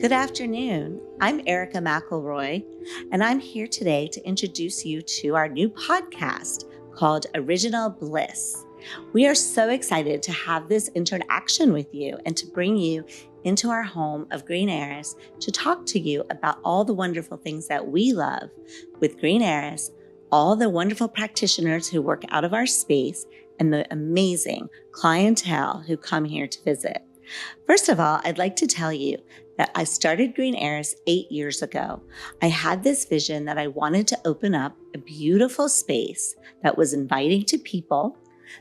Good afternoon. I'm Erica McIlroy, and I'm here today to introduce you to our new podcast called Original Bliss. We are so excited to have this interaction with you and to bring you into our home of Green Heiress to talk to you about all the wonderful things that we love with Green Heiress, all the wonderful practitioners who work out of our space, and the amazing clientele who come here to visit. First of all, I'd like to tell you that I started Green Heiress 8 years ago. I had this vision that I wanted to open up a beautiful space that was inviting to people,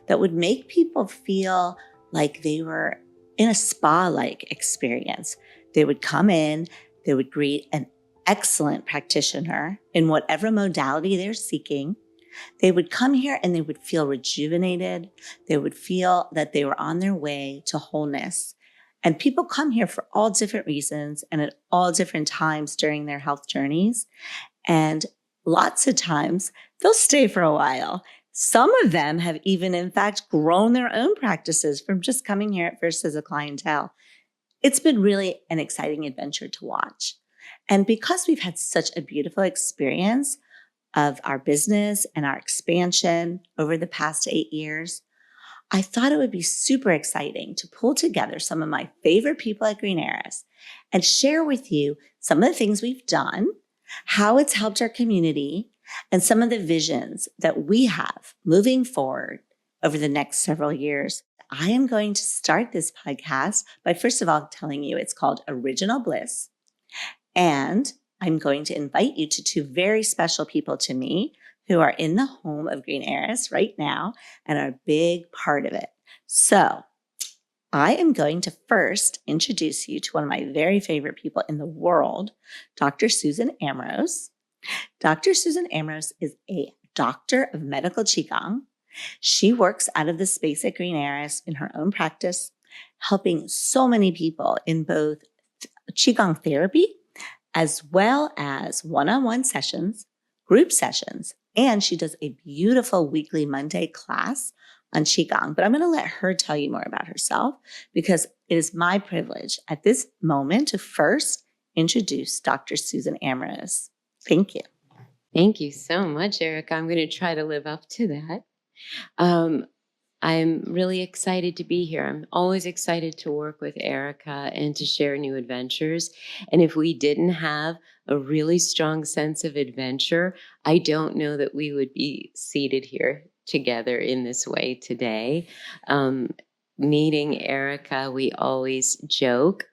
that would make people feel like they were in a spa-like experience. They would come in, they would greet an excellent practitioner in whatever modality they're seeking. They would come here and they would feel rejuvenated. They would feel that they were on their way to wholeness. And people come here for all different reasons and at all different times during their health journeys. And lots of times they'll stay for a while. Some of them have even, in fact, grown their own practices from just coming here at first as a clientele. It's been really an exciting adventure to watch. And because we've had such a beautiful experience of our business and our expansion over the past 8 years, I thought it would be super exciting to pull together some of my favorite people at Green Heiress and share with you some of the things we've done, how it's helped our community, and some of the visions that we have moving forward over the next several years. I am going to start this podcast by first of all telling you it's called Original Bliss. And I'm going to invite you to two very special people to me who are in the home of Green Heiress right now and are a big part of it. So I am going to first introduce you to one of my very favorite people in the world, Dr. Susan Amorose. Dr. Susan Amorose is a doctor of medical Qigong. She works out of the space at Green Heiress in her own practice, helping so many people in both Qigong therapy as well as one-on-one sessions, group sessions, and she does a beautiful weekly Monday class on Qigong. But I'm going to let her tell you more about herself because it is my privilege at this moment to first introduce Dr. Susan Amorose. Thank you. Thank you so much, Erica. I'm going to try to live up to that. I'm really excited to be here. I'm always excited to work with Erica and to share new adventures. And if we didn't have a really strong sense of adventure, I don't know that we would be seated here together in this way today. Meeting Erica, we always joke.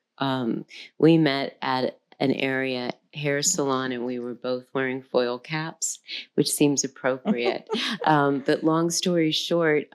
We met at an area hair salon and we were both wearing foil caps, which seems appropriate. But long story short,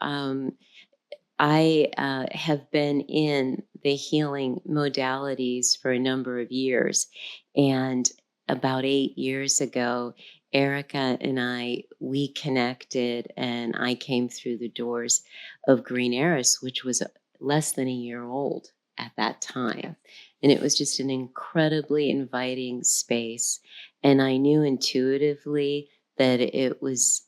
I have been in the healing modalities for a number of years. And about 8 years ago, Erica and we connected and I came through the doors of Green Heiress, which was less than a year old at that time. And it was just an incredibly inviting space. And I knew intuitively that it was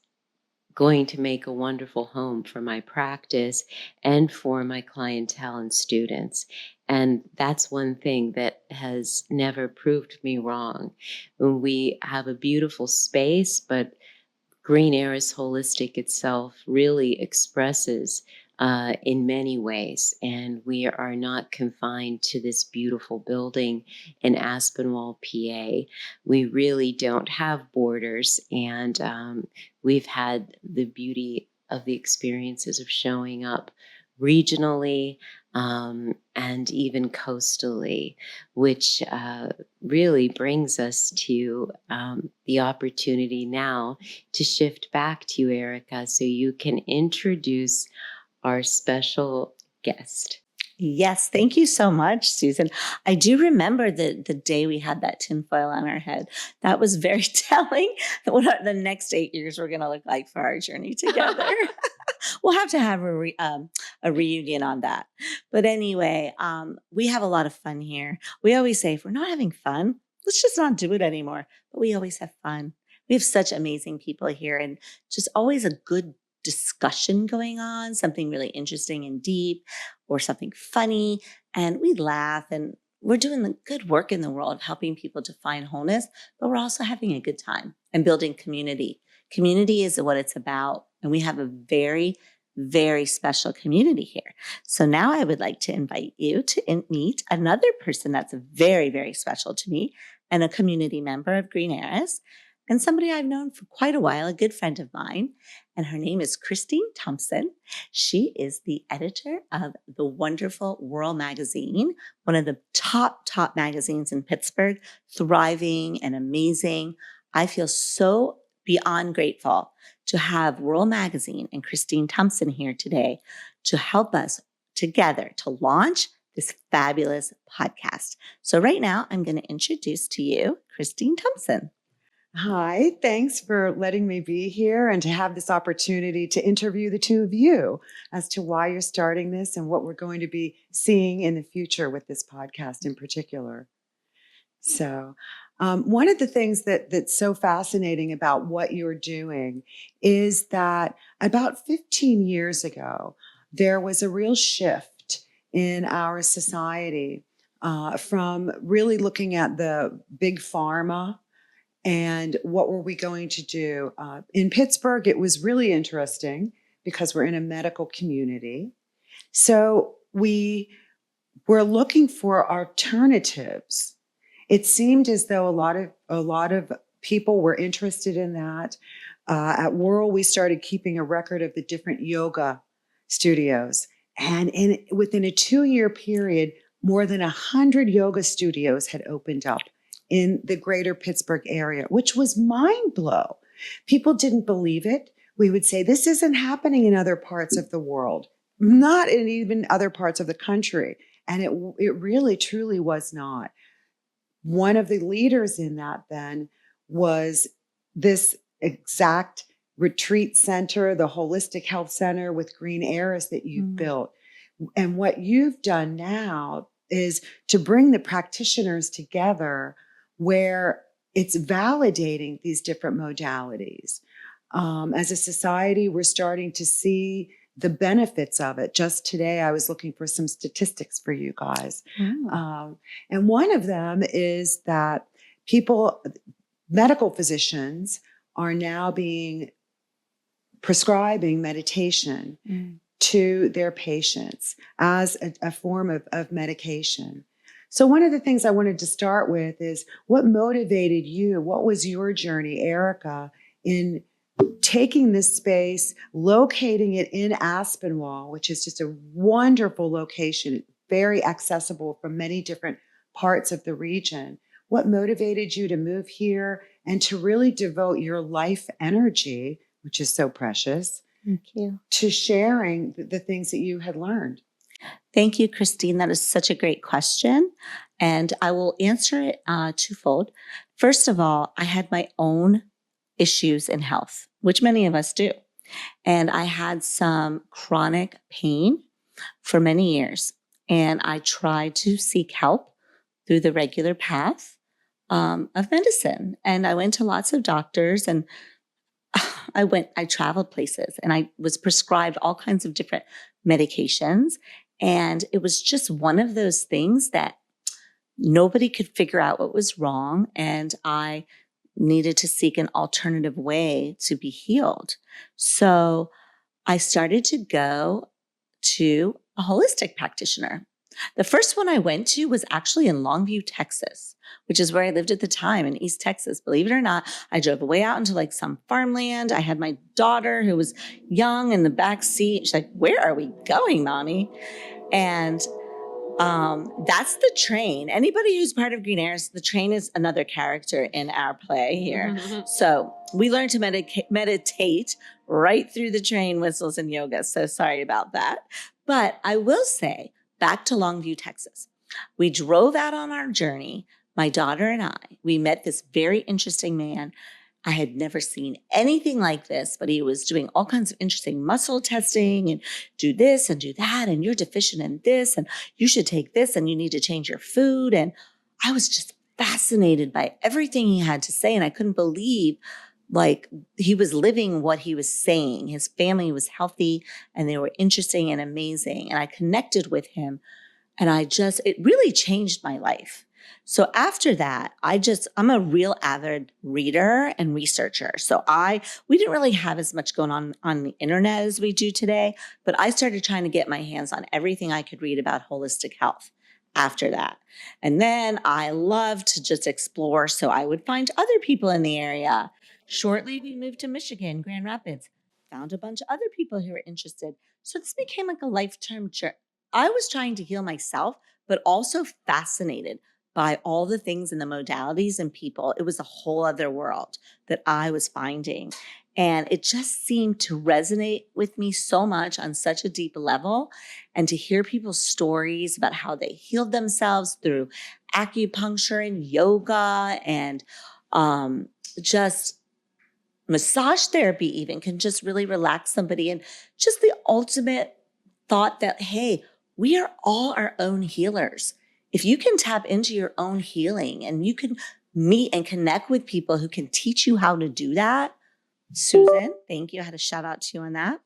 going to make a wonderful home for my practice and for my clientele and students. And that's one thing that has never proved me wrong. We have a beautiful space, but Green Heiress Holistic itself really expresses in many ways. And we are not confined to this beautiful building in Aspinwall, PA. We really don't have borders. And we've had the beauty of the experiences of showing up regionally and even coastally, which really brings us to the opportunity now to shift back to you, Erica, so you can introduce our special guest. Yes, thank you so much, Susan. I do remember the day we had that tinfoil on our head. That was very telling what the next 8 years were going to look like for our journey together. We'll have to have a reunion on that. But anyway, we have a lot of fun here. We always say, if we're not having fun, let's just not do it anymore. But we always have fun. We have such amazing people here and just always a good discussion going on, something really interesting and deep or something funny. And we laugh and we're doing the good work in the world of helping people to find wholeness, but we're also having a good time and building community. Community is what it's about. And we have a very, very special community here. So now I would like to invite you to meet another person that's very, very special to me and a community member of Green Heiress, and somebody I've known for quite a while, a good friend of mine. And her name is Christine Tumpson. She is the editor of the wonderful Whirl magazine, one of the top magazines in Pittsburgh, thriving and amazing. I feel so beyond grateful to have Whirl magazine and Christine Tumpson here today to help us together to launch this fabulous podcast. So right now, I'm going to introduce to you Christine Tumpson. Hi, thanks for letting me be here and to have this opportunity to interview the two of you as to why you're starting this and what we're going to be seeing in the future with this podcast in particular. So one of the things that's so fascinating about what you're doing is that about 15 years ago, there was a real shift in our society from really looking at the big pharma and what were we going to do? In Pittsburgh, it was really interesting because we're in a medical community. So we were looking for alternatives. It seemed as though a lot of people were interested in that. At Whirl, we started keeping a record of the different yoga studios. And within a 2-year period, more than 100 yoga studios had opened up in the greater Pittsburgh area, which was mind blow. People didn't believe it. We would say, this isn't happening in other parts of the world, not in even other parts of the country. And it really, truly was not. One of the leaders in that then was this exact retreat center, the Holistic Health Center with Green Heiress that you've built. And what you've done now is to bring the practitioners together where it's validating these different modalities. As a society, we're starting to see the benefits of it. Just today, I was looking for some statistics for you guys. And one of them is that medical physicians are now prescribing meditation to their patients as a form of medication. So one of the things I wanted to start with is what motivated you? What was your journey, Erica, in taking this space, locating it in Aspinwall, which is just a wonderful location, very accessible from many different parts of the region? What motivated you to move here and to really devote your life energy, which is so precious, Thank you, to sharing the things that you had learned? Thank you, Christine. That is such a great question. And I will answer it twofold. First of all, I had my own issues in health, which many of us do. And I had some chronic pain for many years. And I tried to seek help through the regular path of medicine. And I went to lots of doctors and I traveled places and I was prescribed all kinds of different medications. And it was just one of those things that nobody could figure out what was wrong. And I needed to seek an alternative way to be healed. So I started to go to a holistic practitioner. The first one I went to was actually in Longview, Texas, which is where I lived at the time in East Texas. Believe it or not, I drove away out into like some farmland. I had my daughter who was young in the back seat. She's like, "Where are we going, Mommy?" And that's the train. Anybody who's part of Green Heiress, the train is another character in our play here. So we learned to meditate right through the train, whistles, and yoga. So sorry about that. But I will say, back to Longview, Texas. We drove out on our journey, my daughter and I. We met this very interesting man. I had never seen anything like this, but he was doing all kinds of interesting muscle testing and do this and do that. And you're deficient in this and you should take this and you need to change your food. And I was just fascinated by everything he had to say. And I couldn't believe like he was living what he was saying. His family was healthy and they were interesting and amazing. And I connected with him And it really changed my life. So after that, I'm a real avid reader and researcher. So we didn't really have as much going on the internet as we do today, but I started trying to get my hands on everything I could read about holistic health after that. And then I loved to just explore. So I would find other people in the area. Shortly, we moved to Michigan, Grand Rapids, found a bunch of other people who were interested. So this became like a lifetime journey. I was trying to heal myself, but also fascinated by all the things and the modalities and people. It was a whole other world that I was finding. And it just seemed to resonate with me so much on such a deep level. And to hear people's stories about how they healed themselves through acupuncture and yoga and just massage therapy even can just really relax somebody. And just the ultimate thought that, hey, we are all our own healers. If you can tap into your own healing and you can meet and connect with people who can teach you how to do that, Susan, thank you. I had a shout out to you on that.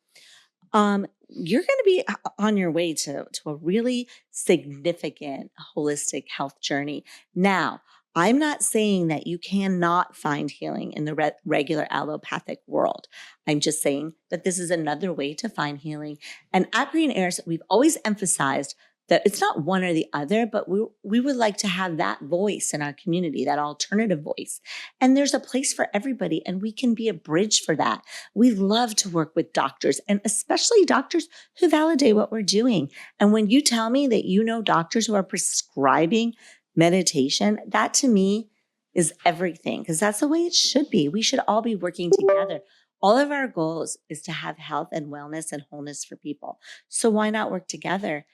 You're going to be on your way to a really significant holistic health journey. Now, I'm not saying that you cannot find healing in the regular allopathic world. I'm just saying that this is another way to find healing. And at Green Heiress, we've always emphasized that it's not one or the other, but we would like to have that voice in our community, that alternative voice. And there's a place for everybody, and we can be a bridge for that. We love to work with doctors, and especially doctors who validate what we're doing. And when you tell me that you know doctors who are prescribing meditation, that to me is everything, because that's the way it should be. We should all be working together. All of our goals is to have health and wellness and wholeness for people. So why not work together?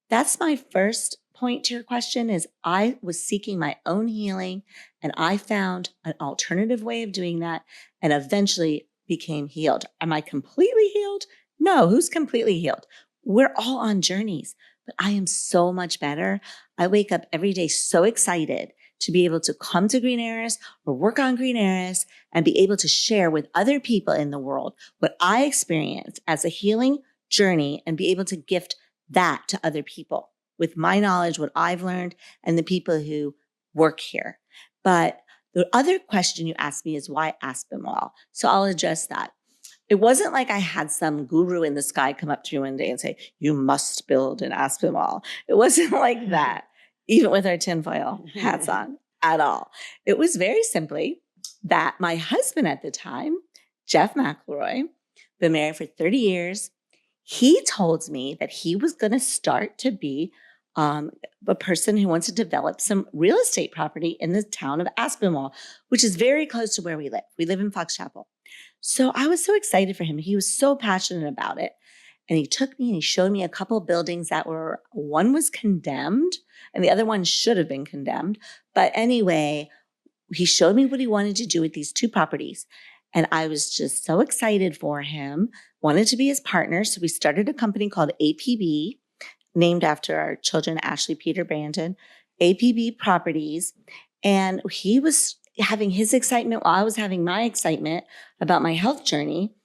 That's my first point to your question is I was seeking my own healing, and I found an alternative way of doing that and eventually became healed. Am I completely healed? No, who's completely healed? We're all on journeys, but I am so much better. I wake up every day so excited to be able to come to Green Heiress or work on Green Heiress and be able to share with other people in the world what I experienced as a healing journey and be able to gift that to other people with my knowledge, what I've learned, and the people who work here. But the other question you asked me is why Aspinwall? So I'll address that. It wasn't like I had some guru in the sky come up to me one day and say, you must build an Aspinwall. It wasn't like that, even with our tinfoil hats on at all. It was very simply that my husband at the time, Jeff McIlroy, been married for 30 years, he told me that he was going to start to be a person who wants to develop some real estate property in the town of Aspinwall, which is very close to where we live. We live in Fox Chapel. So I was so excited for him. He was so passionate about it. And he took me and he showed me a couple of buildings that one was condemned and the other one should have been condemned. But anyway, he showed me what he wanted to do with these two properties. And I was just so excited for him, wanted to be his partner. So we started a company called APB, named after our children, Ashley, Peter, Brandon, APB Properties. And he was having his excitement while I was having my excitement about my health journey.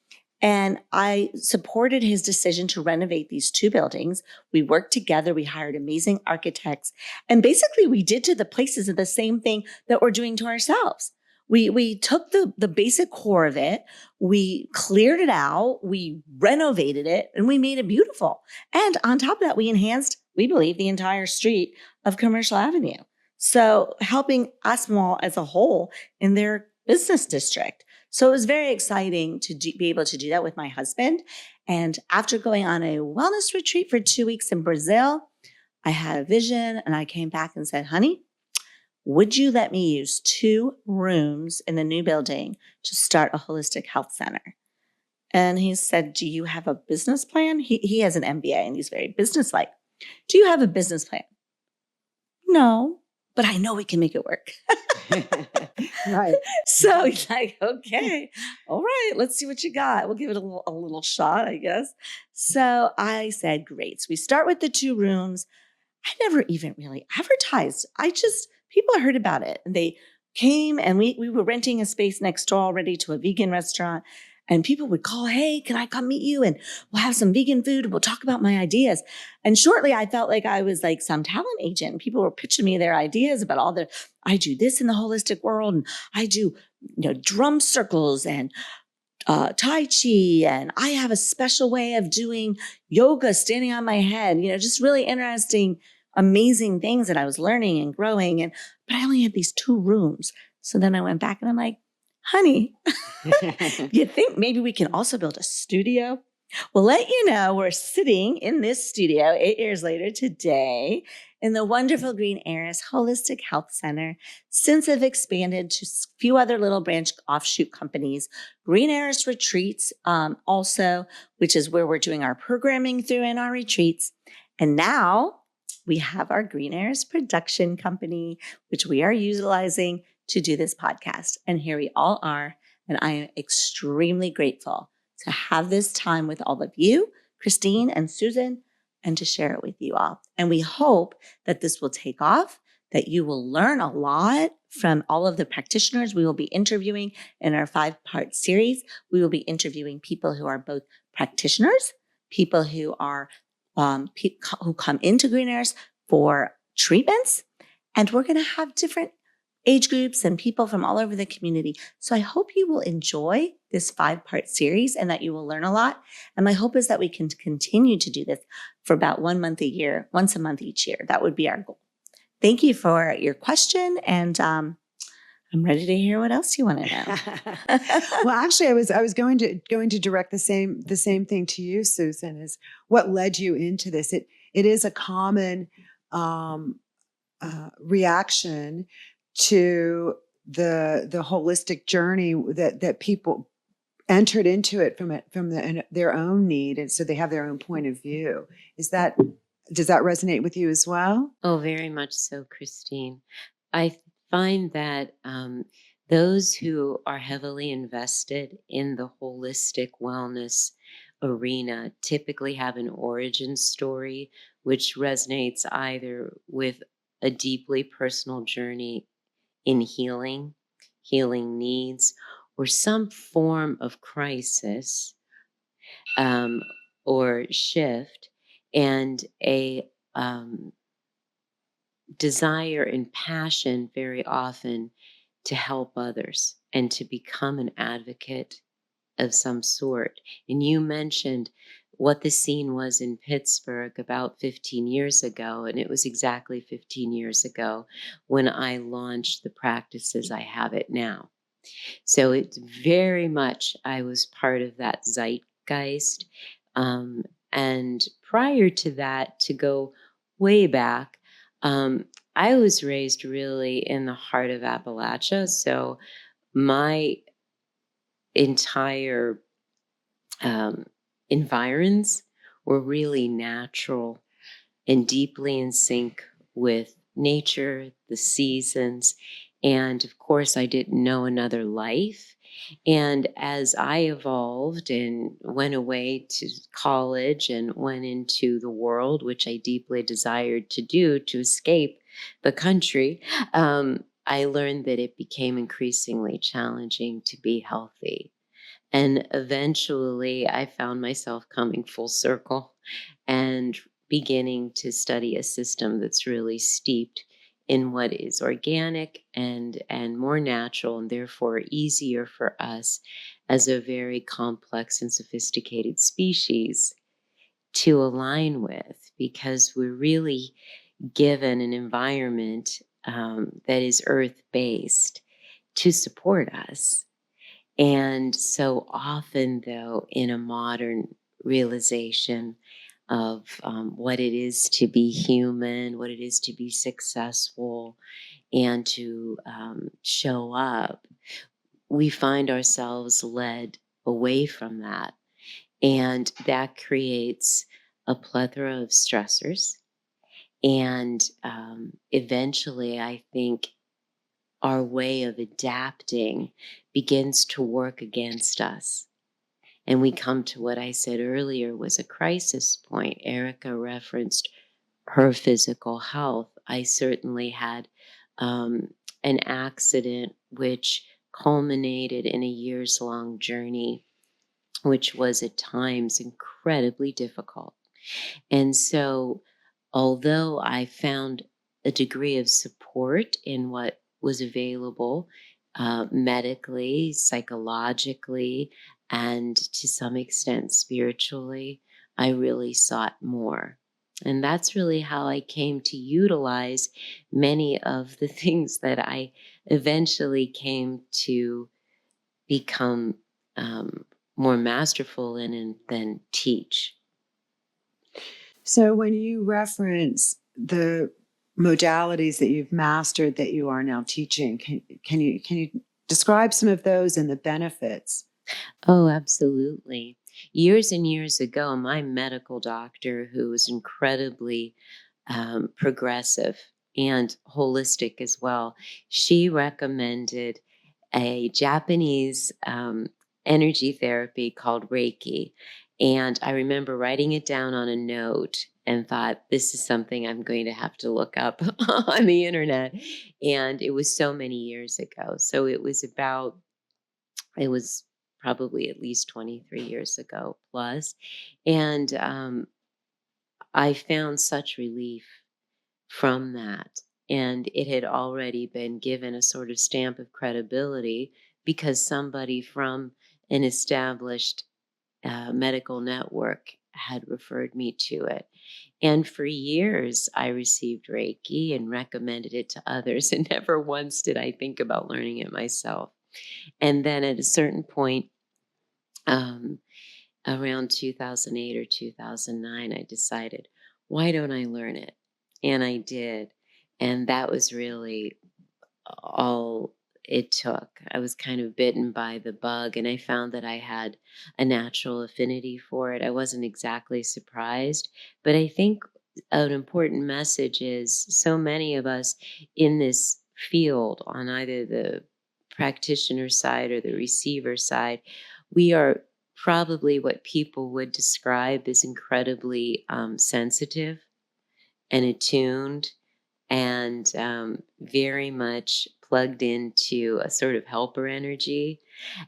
And I supported his decision to renovate these two buildings. We worked together. We hired amazing architects. And basically, we did to the places of the same thing that we're doing to ourselves. We took the basic core of it, we cleared it out, we renovated it, and we made it beautiful. And on top of that, we enhanced, we believe, the entire street of Commercial Avenue. So helping Aspinwall as a whole in their business district. So it was very exciting to be able to do that with my husband. And after going on a wellness retreat for 2 weeks in Brazil, I had a vision and I came back and said, honey, would you let me use 2 rooms in the new building to start a holistic health center? And he said, do you have a business plan? He has an MBA and he's very businesslike. Do you have a business plan? No, but I know we can make it work. Right. So he's like, okay, all right, let's see what you got. We'll give it a little shot, I guess. So I said, great. So we start with the 2 rooms. I never even really advertised. People heard about it and they came and we were renting a space next door already to a vegan restaurant. And people would call, hey, can I come meet you? And we'll have some vegan food. We'll talk about my ideas. And shortly, I felt like I was like some talent agent. People were pitching me their ideas about I do this in the holistic world. And I do, drum circles and Tai Chi. And I have a special way of doing yoga standing on my head, just really interesting, amazing things that I was learning and growing. But I only had these 2 rooms. So then I went back and I'm like, honey, you think maybe we can also build a studio? Well, let you know, we're sitting in this studio 8 years later today in the wonderful Green Heiress Holistic Health Center. Since I've expanded to a few other little branch offshoot companies, Green Heiress Retreats also, which is where we're doing our programming through in our retreats. And now we have our Green Heiress production company, which we are utilizing to do this podcast. And here we all are. And I am extremely grateful to have this time with all of you, Christine and Susan, and to share it with you all. And we hope that this will take off, that you will learn a lot from all of the practitioners we will be interviewing in our 5-part series. We will be interviewing people who are both practitioners, people who are who come into Green Heiress for treatments, and we're going to have different age groups and people from all over the community. So I hope you will enjoy this 5-part series and that you will learn a lot. And my hope is that we can continue to do this for about 1 month a year, once a month each year. That would be our goal. Thank you for your question. And I'm ready to hear what else you want to know. Well, actually, I was going to direct the same thing to you, Susan, is what led you into this. It is a common reaction to the holistic journey that people entered into it from their own need, and so they have their own point of view. Does that resonate with you as well? Oh, very much so, Christine. I find that those who are heavily invested in the holistic wellness arena typically have an origin story which resonates either with a deeply personal journey in healing needs, or some form of crisis or shift, and a desire and passion very often to help others and to become an advocate of some sort. And you mentioned what the scene was in Pittsburgh about 15 years ago. And it was exactly 15 years ago when I launched the practices I have it now. So it's very much, I was part of that zeitgeist. And prior to that, to go way back, I was raised really in the heart of Appalachia. So my entire environs were really natural and deeply in sync with nature, the seasons. And of course, I didn't know another life. And as I evolved and went away to college and went into the world, which I deeply desired to do to escape the country, I learned that it became increasingly challenging to be healthy. And eventually I found myself coming full circle and beginning to study a system that's really steeped in what is organic and more natural, and therefore easier for us as a very complex and sophisticated species to align with, because we're really given an environment that is earth-based to support us. And so often, though, in a modern realization of what it is to be human, what it is to be successful, and to show up, we find ourselves led away from that. And that creates a plethora of stressors. And eventually, I think our way of adapting begins to work against us. And we come to what I said earlier was a crisis point. Erica referenced her physical health. I certainly had an accident which culminated in a years-long journey which was at times incredibly difficult. And so, although I found a degree of support in what was available medically, psychologically, and to some extent spiritually, I really sought more. And that's really how I came to utilize many of the things that I eventually came to become more masterful in and then teach. So when you reference the modalities that you've mastered that you are now teaching, can you describe some of those and the benefits? Oh, absolutely. Years and years ago, my medical doctor, who was incredibly progressive and holistic as well, she recommended a Japanese energy therapy called Reiki. And I remember writing it down on a note and thought, this is something I'm going to have to look up on the internet. And it was so many years ago. So it was probably at least 23 years ago plus. And I found such relief from that. And it had already been given a sort of stamp of credibility because somebody from an established medical network had referred me to it. And for years, I received Reiki and recommended it to others. And never once did I think about learning it myself. And then at a certain point, um, around 2008 or 2009, I decided, why don't I learn it? And I did. And that was really all it took. I was kind of bitten by the bug, and I found that I had a natural affinity for it. I wasn't exactly surprised, but I think an important message is so many of us in this field, on either the practitioner side or the receiver side, we are probably what people would describe as incredibly sensitive and attuned and very much plugged into a sort of helper energy.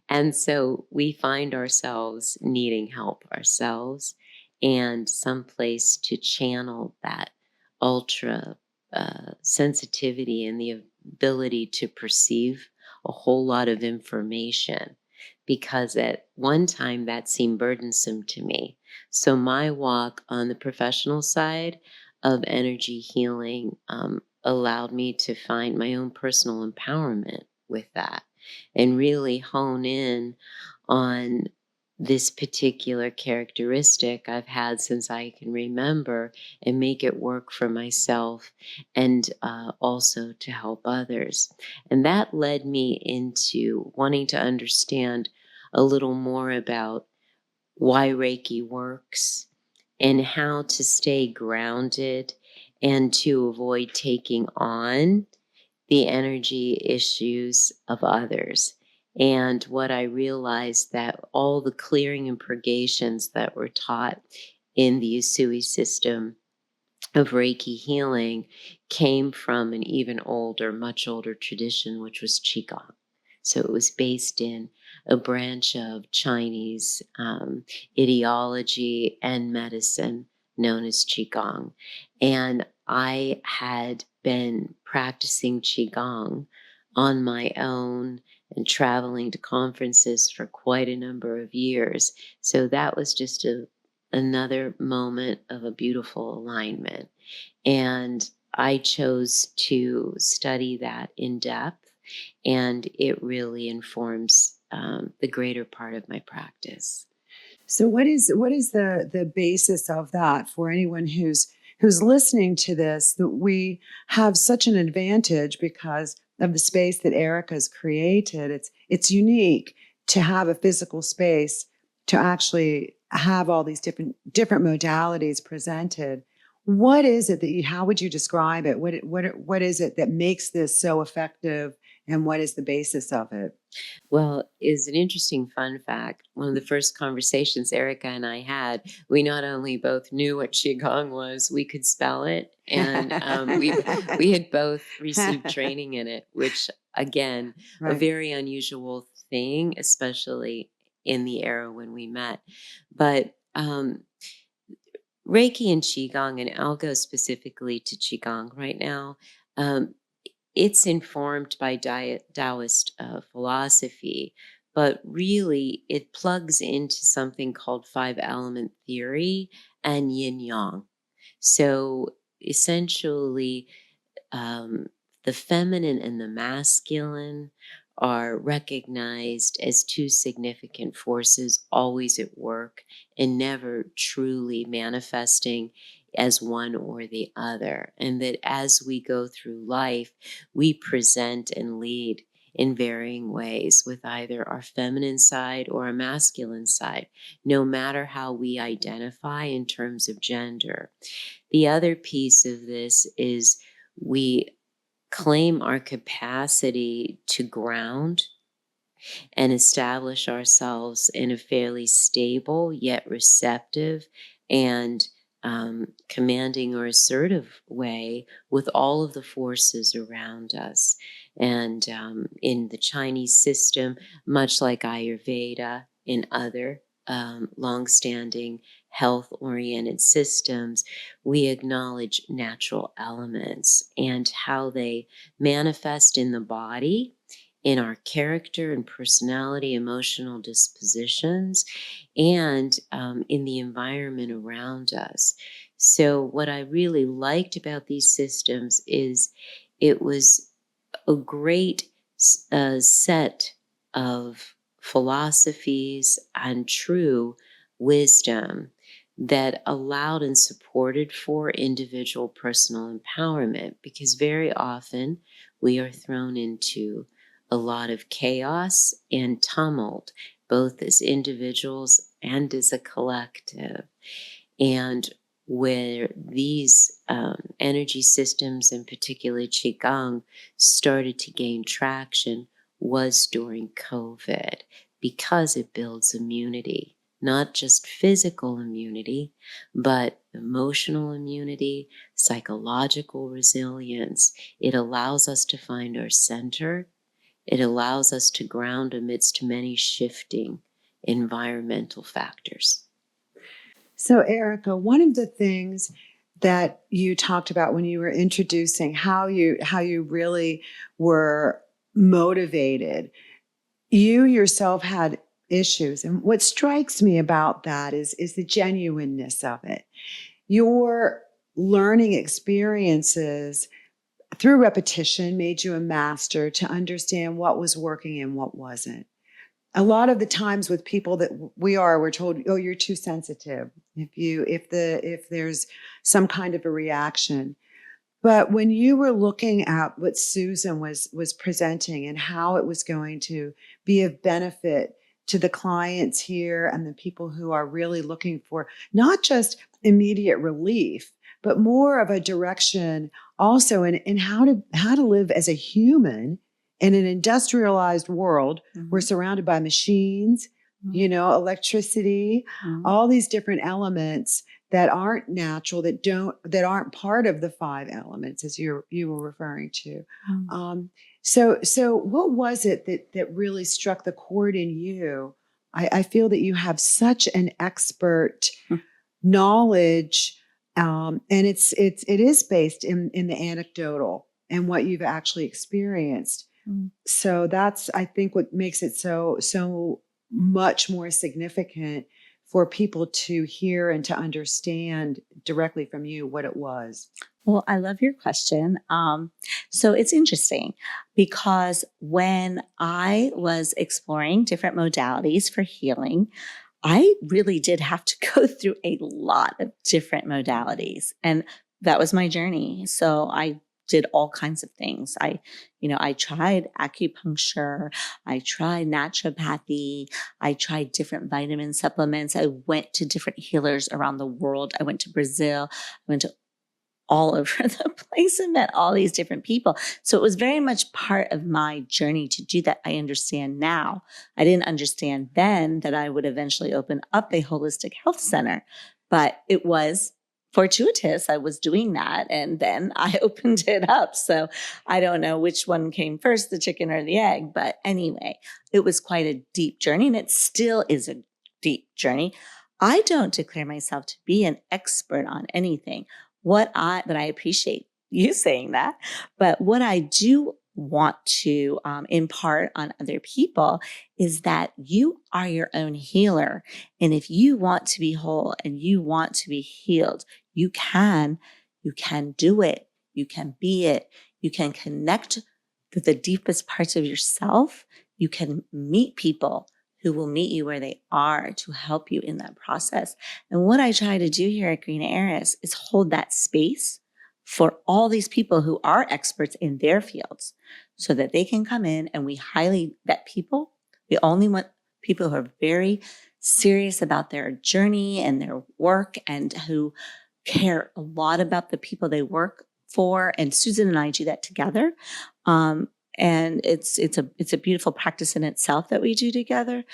And so we find ourselves needing help ourselves and some place to channel that ultra sensitivity and the ability to perceive a whole lot of information. Because at one time that seemed burdensome to me. So my walk on the professional side of energy healing allowed me to find my own personal empowerment with that and really hone in on this particular characteristic I've had since I can remember and make it work for myself and also to help others. And that led me into wanting to understand a little more about why Reiki works and how to stay grounded and to avoid taking on the energy issues of others. And what I realized that all the clearing and purgations that were taught in the Usui system of Reiki healing came from an even older, much older tradition, which was Qigong. So it was based in a branch of Chinese ideology and medicine known as Qigong. And I had been practicing Qigong on my own and traveling to conferences for quite a number of years. So that was just another moment of a beautiful alignment. And I chose to study that in depth, and it really informs the greater part of my practice. So what is the basis of that for anyone who's listening to this, that we have such an advantage because of the space that Erica's created? It's unique to have a physical space to actually have all these different modalities presented. What is it that how would you describe it? What is it that makes this so effective, and what is the basis of it? Well, is an interesting fun fact. One of the first conversations Erica and I had, we not only both knew what Qigong was, we could spell it. And we had both received training in it, which, again, Right. a very unusual thing, especially in the era when we met. But Reiki and Qigong, and I'll go specifically to Qigong right now, it's informed by Taoist philosophy, but really it plugs into something called 5-element theory and yin yang. So essentially, the feminine and the masculine are recognized as two significant forces always at work and never truly manifesting as one or the other. And that as we go through life, we present and lead in varying ways with either our feminine side or our masculine side, no matter how we identify in terms of gender. The other piece of this is we claim our capacity to ground and establish ourselves in a fairly stable yet receptive and commanding or assertive way with all of the forces around us. And in the Chinese system, much like Ayurveda, in other longstanding health-oriented systems, we acknowledge natural elements and how they manifest in the body, in our character and personality, emotional dispositions, and in the environment around us. So what I really liked about these systems is it was a great set of philosophies and true wisdom that allowed and supported for individual personal empowerment, because very often we are thrown into a lot of chaos and tumult, both as individuals and as a collective. And where these energy systems, and particularly Qigong, started to gain traction was during COVID, because it builds immunity. Not just physical immunity, but emotional immunity, psychological resilience. It allows us to find our center. It allows us to ground amidst many shifting environmental factors. So, Erica, one of the things that you talked about when you were introducing how you really were motivated, you yourself had issues. And what strikes me about that is the genuineness of it. Your learning experiences through repetition made you a master to understand what was working and what wasn't. A lot of the times with people that we're told, oh, you're too sensitive if there's some kind of a reaction. But when you were looking at what Susan was presenting and how it was going to be of benefit to the clients here and the people who are really looking for not just immediate relief, but more of a direction also in how to live as a human in an industrialized world. Mm-hmm. We're surrounded by machines, mm-hmm. Electricity, mm-hmm. all these different elements that aren't natural, that aren't part of the 5 elements, as you were referring to. Mm-hmm. So what was it that really struck the chord in you? I feel that you have such an expert knowledge, and it is based in the anecdotal and what you've actually experienced. Mm. So that's, I think, what makes it so much more significant for people to hear and to understand directly from you what it was. Well, I love your question. So it's interesting because when I was exploring different modalities for healing, I really did have to go through a lot of different modalities, and that was my journey. So I did all kinds of things. I tried acupuncture, I tried naturopathy, I tried different vitamin supplements. I went to different healers around the world. I went to Brazil, I went to all over the place and met all these different people. So it was very much part of my journey to do that. I understand now. I didn't understand then that I would eventually open up a holistic health center, but it was fortuitous. I was doing that, and then I opened it up. So I don't know which one came first, the chicken or the egg. But anyway, it was quite a deep journey, and it still is a deep journey. I don't declare myself to be an expert on anything. But I appreciate you saying that. But what I do want to impart on other people is that you are your own healer. And if you want to be whole and you want to be healed, you can do it. You can be it. You can connect to the deepest parts of yourself. You can meet people who will meet you where they are to help you in that process. And what I try to do here at Green Heiress is hold that space for all these people who are experts in their fields so that they can come in, and we highly vet people. We only want people who are very serious about their journey and their work and who care a lot about the people they work for. And Susan and I do that together. And it's a beautiful practice in itself that we do together.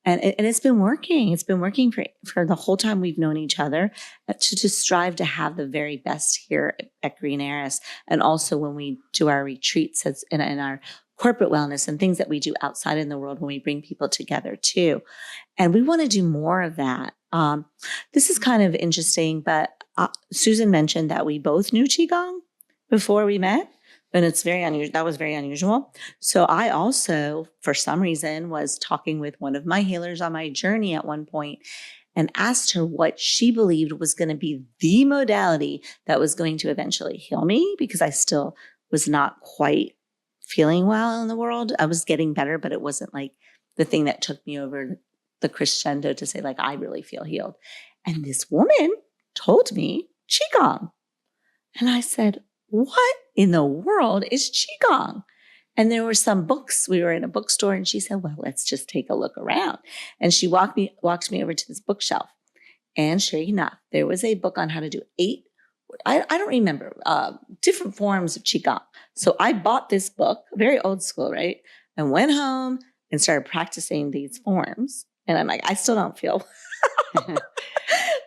And it's been working. It's been working for the whole time we've known each other to strive to have the very best here at Green Heiress. And also when we do our retreats in our corporate wellness and things that we do outside in the world when we bring people together too. And we want to do more of that. This is kind of interesting, but Susan mentioned that we both knew Qigong before we met. And it's very unusual. That was very unusual. So I also, for some reason, was talking with one of my healers on my journey at one point and asked her what she believed was going to be the modality that was going to eventually heal me, because I still was not quite feeling well in the world. I was getting better, but it wasn't like the thing that took me over the crescendo to say, like, I really feel healed. And this woman told me Qigong. And I said, what in the world is Qigong? And there were some books. We were in a bookstore and she said, well, let's just take a look around. And she walked me over to this bookshelf. And sure enough, there was a book on how to do 8, I don't remember, different forms of Qigong. So I bought this book, very old school, right? And went home and started practicing these forms. And I'm like, I still don't feel, but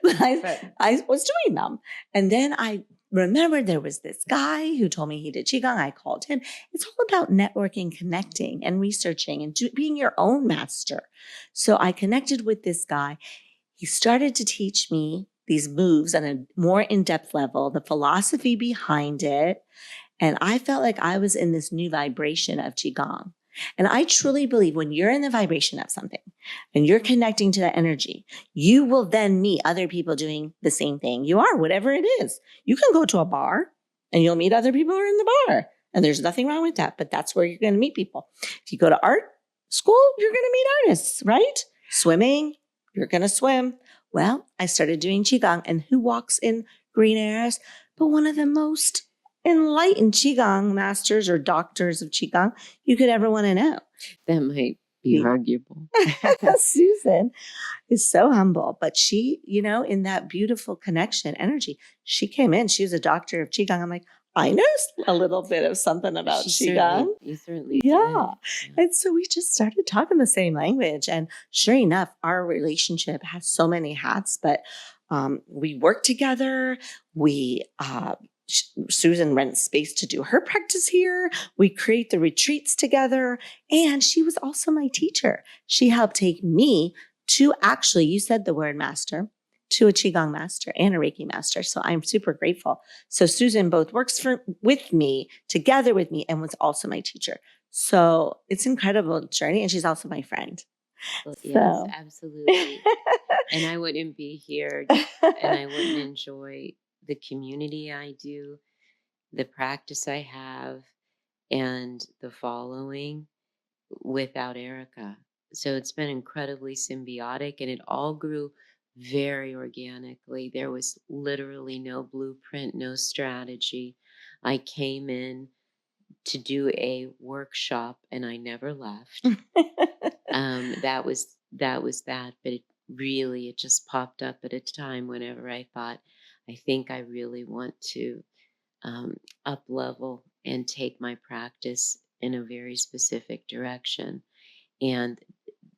I was doing them. And then I remember there was this guy who told me he did Qigong. I called him. It's all about networking, connecting, and researching and being your own master. So I connected with this guy. He started to teach me these moves on a more in-depth level, the philosophy behind it. And I felt like I was in this new vibration of Qigong. And I truly believe when you're in the vibration of something and you're connecting to that energy, you will then meet other people doing the same thing you are, whatever it is. You can go to a bar and you'll meet other people who are in the bar. And there's nothing wrong with that, but that's where you're going to meet people. If you go to art school, you're going to meet artists, right? Swimming, you're going to swim. Well, I started doing Qigong, and who walks in Green Heiress but one of the most enlightened Qigong masters or doctors of Qigong you could ever want to know. That might be arguable. Susan is so humble, but she, in that beautiful connection energy, she came in, she was a doctor of Qigong. I'm like, I know a little bit of something about Qigong. You certainly yeah. did. And so we just started talking the same language. And sure enough, our relationship has so many hats, but we work together. Susan rents space to do her practice here. We create the retreats together. And she was also my teacher. She helped take me to actually, you said the word master, to a Qigong master and a Reiki master. So I'm super grateful. So Susan both works with me, together with me, and was also my teacher. So it's an incredible journey. And she's also my friend. Well, yes, absolutely. And I wouldn't be here and I wouldn't enjoy the community I do, the practice I have, and the following without Erica. So it's been incredibly symbiotic, and it all grew very organically. There was literally no blueprint, no strategy. I came in to do a workshop and I never left. That was that, but it just popped up at a time whenever I thought, I think I really want to up level and take my practice in a very specific direction. And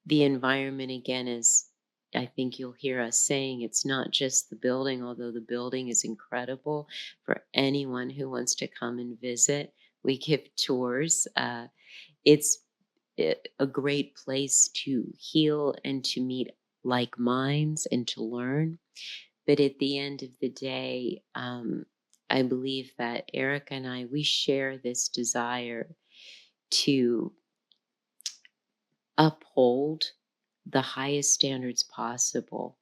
the environment again is I think you'll hear us saying it's not just the building, although the building is incredible for anyone who wants to come and visit. We give tours. It's a great place to heal and to meet like minds and to learn. But at the end of the day, I believe that Erica and I, we share this desire to uphold the highest standards possible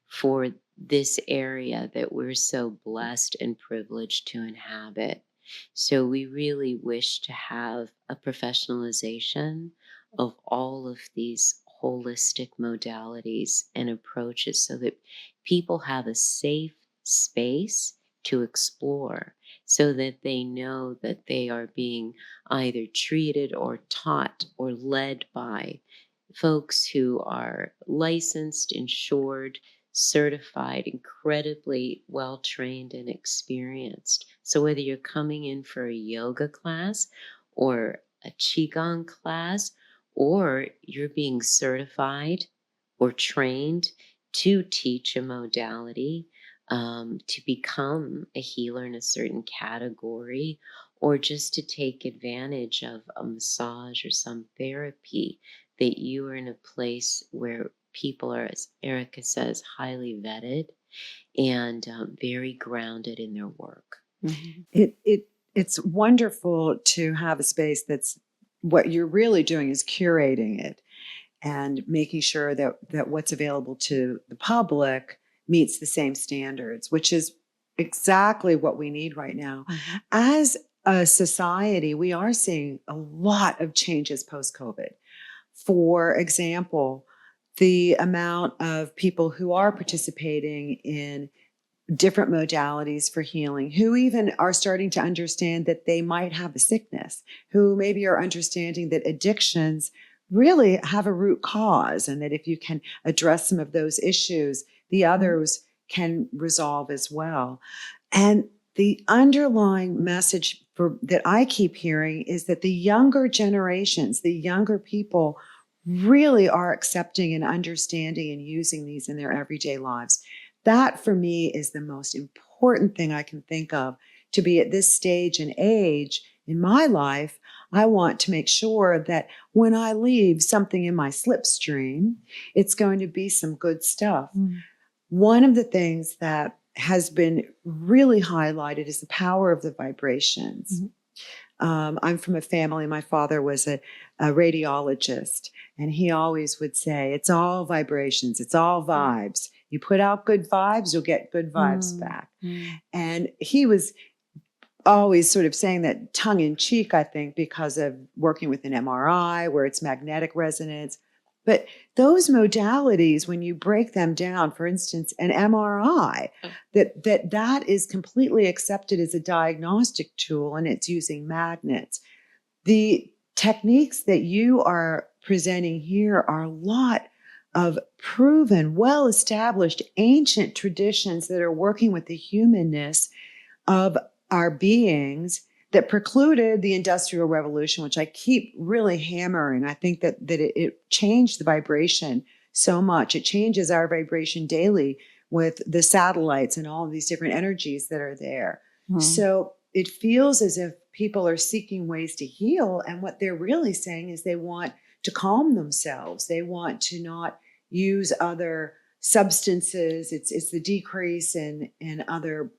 for this area that we're so blessed and privileged to inhabit. So we really wish to have a professionalization of all of these holistic modalities and approaches so that people have a safe space to explore, so that they know that they are being either treated or taught or led by folks who are licensed, insured, certified, incredibly well trained and experienced. So whether you're coming in for a yoga class or a qigong class, or you're being certified or trained to teach a modality, to become a healer in a certain category, or just to take advantage of a massage or some therapy, that you are in a place where people are, as Erica says, highly vetted and very grounded in their work. Mm-hmm. It's wonderful to have a space that's, what you're really doing is curating it and making sure that what's available to the public meets the same standards, which is exactly what we need right now. Mm-hmm. As a society, we are seeing a lot of changes post-COVID. For example, the amount of people who are participating in different modalities for healing, who even are starting to understand that they might have a sickness, who maybe are understanding that addictions really have a root cause, and that if you can address some of those issues, the others can resolve as well. And the underlying message that I keep hearing is that the younger generations, the younger people, really are accepting and understanding and using these in their everyday lives. That, for me, is the most important thing I can think of, to be at this stage and age in my life. I want to make sure that when I leave something in my slipstream, it's going to be some good stuff. Mm. One of the things that has been really highlighted is the power of the vibrations. Mm-hmm. I'm from a family, my father was a radiologist, and he always would say, it's all vibrations, it's all vibes. You put out good vibes, you'll get good vibes back. And he was always sort of saying that tongue in cheek, I think, because of working with an MRI where it's magnetic resonance. But those modalities, when you break them down, for instance, an MRI, that is completely accepted as a diagnostic tool, and it's using magnets. The techniques that you are presenting here are a lot of proven, well-established, ancient traditions that are working with the humanness of our beings that precluded the Industrial Revolution, which I keep really hammering. I think that it changed the vibration so much. It changes our vibration daily with the satellites and all of these different energies that are there. Mm-hmm. So it feels as if people are seeking ways to heal, and what they're really saying is they want to calm themselves. They want to not use other substances. It's the decrease in other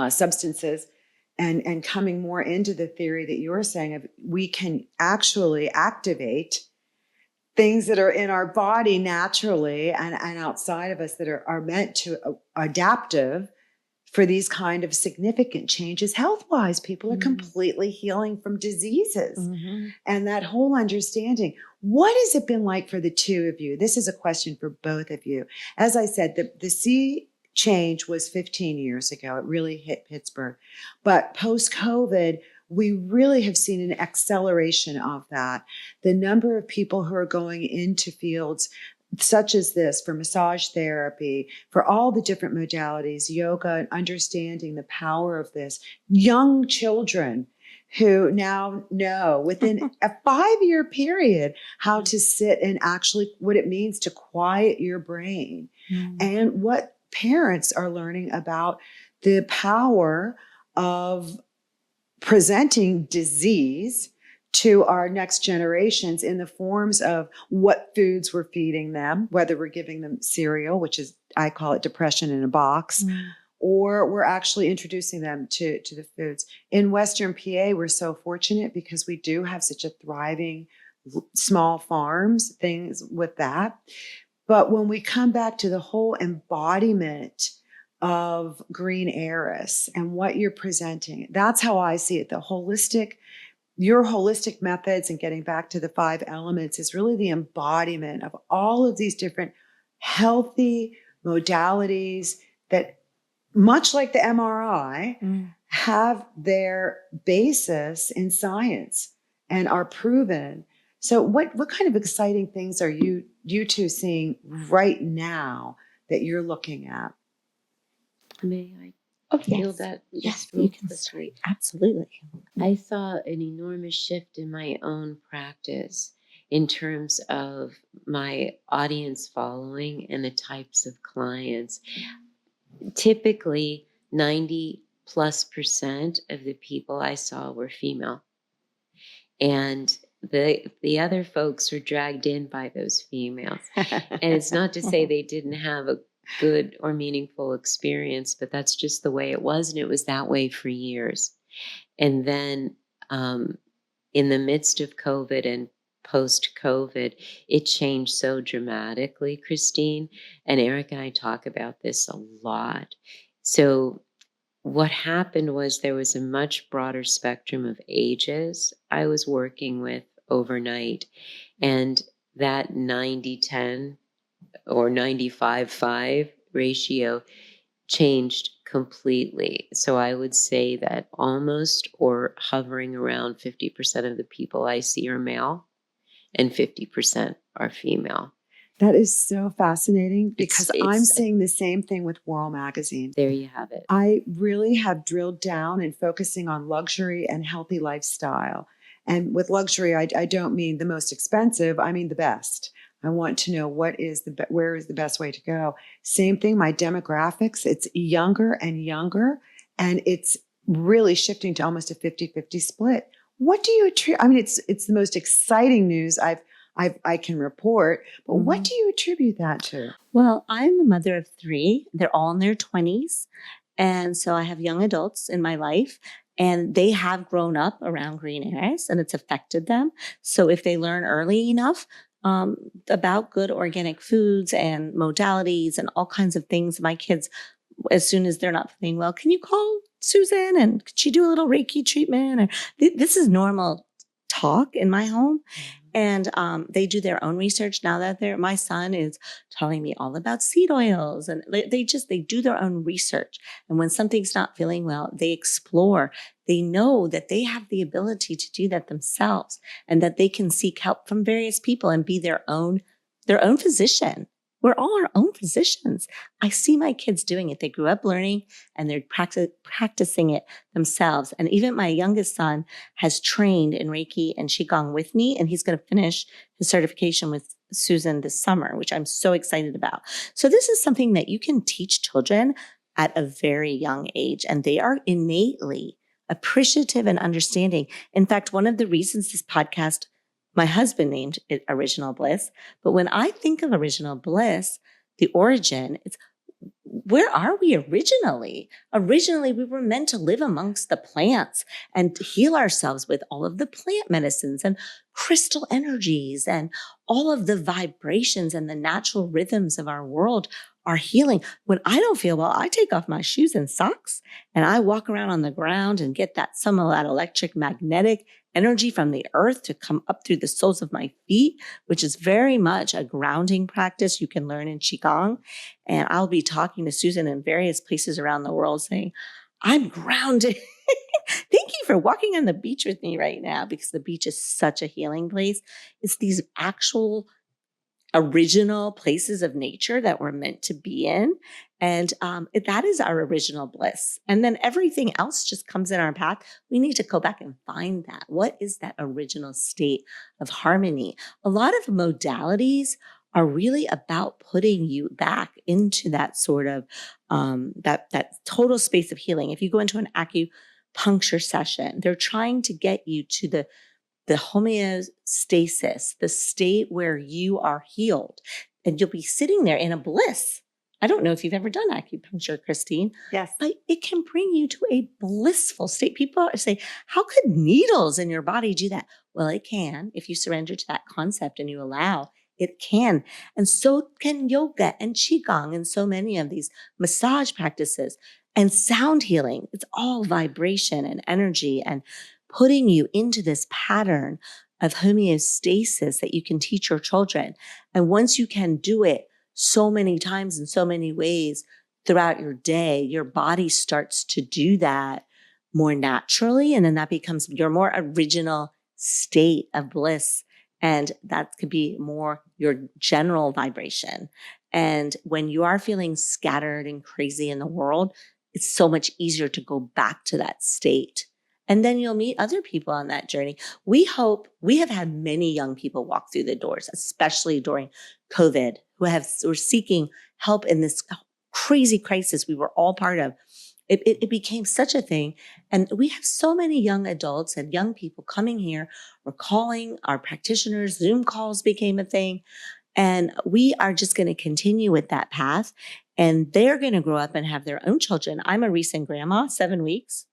substances, and coming more into the theory that you're saying of we can actually activate things that are in our body naturally and outside of us that are meant to adaptive for these kind of significant changes. Health-wise, people are completely healing from diseases. Mm-hmm. And that whole understanding. What has it been like for the two of you? This is a question for both of you. As I said, the sea change was 15 years ago. It really hit Pittsburgh. But post-COVID, we really have seen an acceleration of that. The number of people who are going into fields such as this, for massage therapy, for all the different modalities, yoga, and understanding the power of this. Young children who now know within a 5-year period how to sit and actually what it means to quiet your brain, and what parents are learning about the power of presenting disease to our next generations in the forms of what foods we're feeding them, whether we're giving them cereal, which is, I call it depression in a box, or we're actually introducing them to the foods. In Western PA, we're so fortunate because we do have such a thriving small farms, things with that. But when we come back to the whole embodiment of green heiress and what you're presenting, that's how I see it. Your holistic methods and getting back to the 5 elements is really the embodiment of all of these different healthy modalities that, much like the MRI, have their basis in science and are proven. So what kind of exciting things are you two seeing right now that you're looking at? May I Oh, feel yes. that? Yes, Real you can quickly? start. Absolutely. I saw an enormous shift in my own practice in terms of my audience following and the types of clients. Typically, 90+% of the people I saw were female. And the other folks were dragged in by those females. And it's not to say they didn't have a good or meaningful experience, but that's just the way it was. And it was that way for years. And then in the midst of COVID and post-COVID, it changed so dramatically, Christine. And Eric and I talk about this a lot. So what happened was there was a much broader spectrum of ages I was working with overnight. And that 90-10 or 95-5 ratio changed completely. So I would say that almost or hovering around 50% of the people I see are male and 50% are female. That is so fascinating because It's- I'm seeing the same thing with Whirl magazine. There you have it. I really have drilled down and focusing on luxury and healthy lifestyle. And with luxury, I don't mean the most expensive, I mean the best. I want to know where is the best way to go. Same thing, my demographics, it's younger and younger, and it's really shifting to almost a 50-50 split. What do you attribute? I mean, it's the most exciting news I can report, but what do you attribute that to? Well, I'm a mother of 3. They're all in their 20s. And so I have young adults in my life, and they have grown up around green heiress, and it's affected them. So if they learn early enough about good organic foods and modalities and all kinds of things, my kids, as soon as they're not feeling well, can you call Susan and could she do a little Reiki treatment? Or this is normal talk in my home. And they do their own research now that my son is telling me all about seed oils, and they do their own research. And when something's not feeling well, they explore. They know that they have the ability to do that themselves, and that they can seek help from various people and be their own physician. We're all our own physicians. I see my kids doing it. They grew up learning and they're practicing it themselves. And even my youngest son has trained in Reiki and Qigong with me, and he's going to finish his certification with Susan this summer, which I'm so excited about. So this is something that you can teach children at a very young age, and they are innately appreciative and understanding. In fact, one of the reasons this podcast, my husband named it Original Bliss. But when I think of Original Bliss, the origin, it's where are we originally? Originally, we were meant to live amongst the plants and heal ourselves with all of the plant medicines and crystal energies and all of the vibrations and the natural rhythms of our world are healing. When I don't feel well, I take off my shoes and socks and I walk around on the ground and get some of that electric magnetic energy from the earth to come up through the soles of my feet, which is very much a grounding practice you can learn in Qigong. And I'll be talking to Susan in various places around the world saying, I'm grounded. Thank you for walking on the beach with me right now, because the beach is such a healing place. It's these actual original places of nature that we're meant to be in. And that is our original bliss. And then everything else just comes in our path. We need to go back and find that. What is that original state of harmony? A lot of modalities are really about putting you back into that sort of that total space of healing. If you go into an acupuncture session, they're trying to get you to the homeostasis, the state where you are healed, and you'll be sitting there in a bliss. I don't know if you've ever done acupuncture, Christine. Yes. But it can bring you to a blissful state. People say, how could needles in your body do that? Well, it can if you surrender to that concept and you allow. It can. And so can yoga and qigong and so many of these massage practices and sound healing. It's all vibration and energy and putting you into this pattern of homeostasis that you can teach your children. And once you can do it so many times in so many ways throughout your day, your body starts to do that more naturally. And then that becomes your more original state of bliss. And that could be more your general vibration. And when you are feeling scattered and crazy in the world, it's so much easier to go back to that state. And then you'll meet other people on that journey. We have had many young people walk through the doors, especially during COVID, who were seeking help in this crazy crisis we were all part of. It became such a thing. And we have so many young adults and young people coming here or calling our practitioners. Zoom calls became a thing. And we are just going to continue with that path. And they're going to grow up and have their own children. I'm a recent grandma, 7 weeks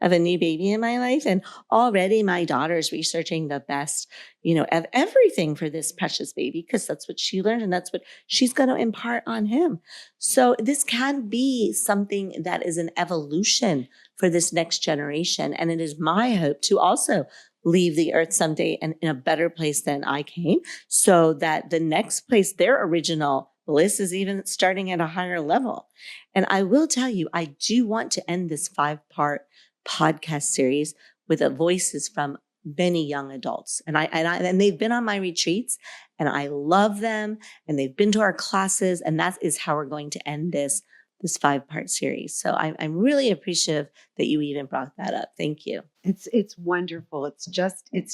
of a new baby in my life. And already my daughter's researching the best, of everything for this precious baby, because that's what she learned and that's what she's going to impart on him. So this can be something that is an evolution for this next generation. And it is my hope to also leave the earth someday and in a better place than I came, so that the next place, their original bliss, is even starting at a higher level. And I will tell you, I do want to end this 5-part podcast series with voices from many young adults. And they've been on my retreats and I love them, and they've been to our classes, and that is how we're going to end this 5-part series. So I'm really appreciative that you even brought that up. Thank you. It's wonderful. It's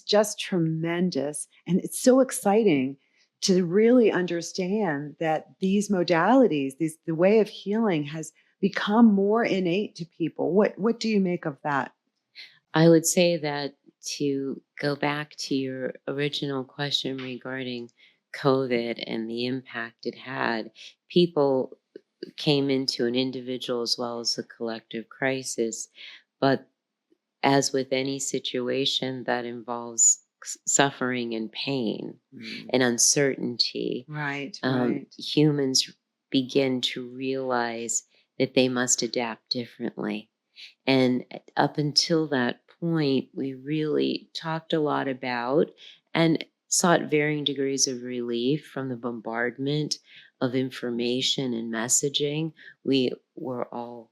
just tremendous. And it's so exciting to really understand that these modalities, the way of healing has become more innate to people. What do you make of that? I would say that, to go back to your original question regarding COVID and the impact it had, people came into an individual as well as a collective crisis. But as with any situation that involves suffering and pain and uncertainty, Right. humans begin to realize that they must adapt differently. And up until that point, we really talked a lot about and sought varying degrees of relief from the bombardment of information and messaging we were all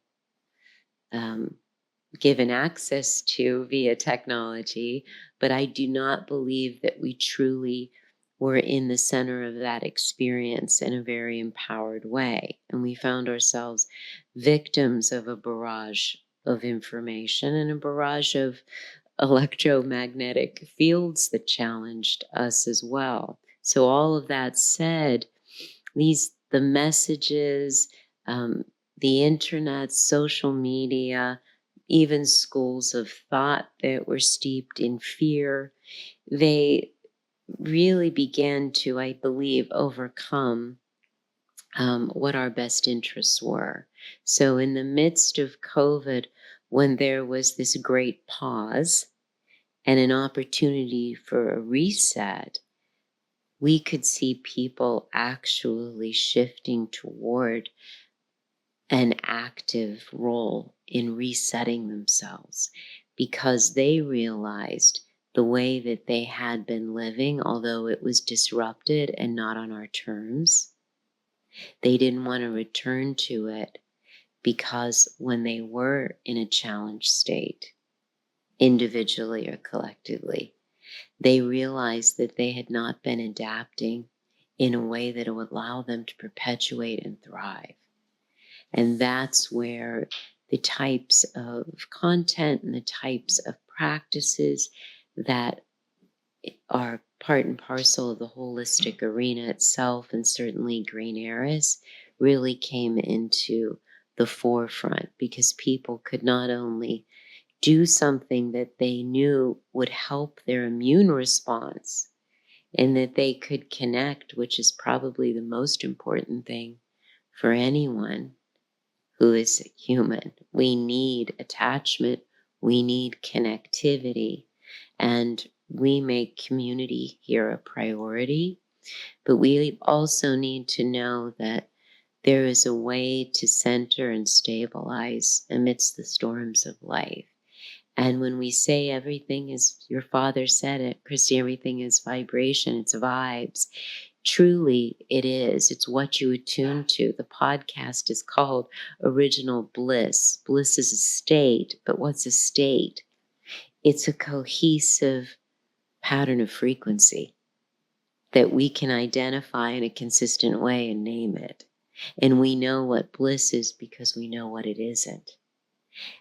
given access to via technology. But I do not believe that we truly were in the center of that experience in a very empowered way. And we found ourselves victims of a barrage of information and a barrage of electromagnetic fields that challenged us as well. So all of that said, the messages, the internet, social media, even schools of thought that were steeped in fear, they really began to, I believe, overcome what our best interests were. So in the midst of COVID, when there was this great pause and an opportunity for a reset, we could see people actually shifting toward an active role in resetting themselves, because they realized the way that they had been living, although it was disrupted and not on our terms, they didn't want to return to it, because when they were in a challenged state, individually or collectively, they realized that they had not been adapting in a way that will allow them to perpetuate and thrive. And that's where the types of content and the types of practices that are part and parcel of the holistic arena itself, and certainly Green Heiress, really came into the forefront because people could not only do something that they knew would help their immune response and that they could connect, which is probably the most important thing for anyone who is human. We need attachment, we need connectivity, and we make community here a priority. But we also need to know that there is a way to center and stabilize amidst the storms of life. And when we say everything is, your father said it, Christy, everything is vibration, it's vibes. Truly, it is. It's what you attune to. The podcast is called Original Bliss. Bliss is a state, but what's a state? It's a cohesive pattern of frequency that we can identify in a consistent way and name it. And we know what bliss is because we know what it isn't.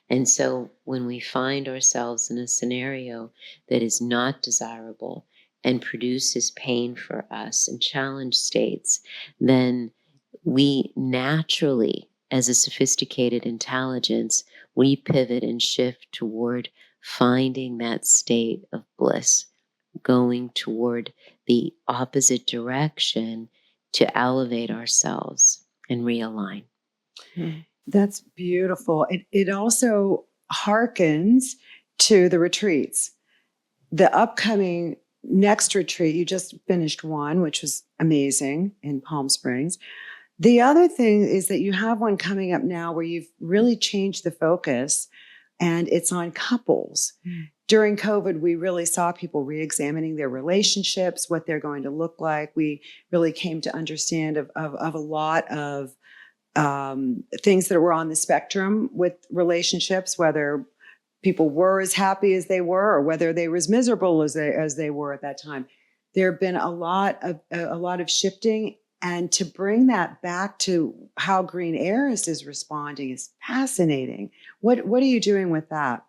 And so when we find ourselves in a scenario that is not desirable and produces pain for us and challenge states, then we naturally, as a sophisticated intelligence, we pivot and shift toward finding that state of bliss, going toward the opposite direction to elevate ourselves and realign. That's beautiful. It also harkens to the retreats. The upcoming next retreat, you just finished one, which was amazing in Palm Springs. The other thing is that you have one coming up now where you've really changed the focus, and it's on couples. During COVID, we really saw people re-examining their relationships, what they're going to look like. We really came to understand of a lot of things that were on the spectrum with relationships, whether people were as happy as they were or whether they were as miserable as they were at that time. There have been a lot of shifting, and to bring that back to how Green Heiress is responding is fascinating. What are you doing with that?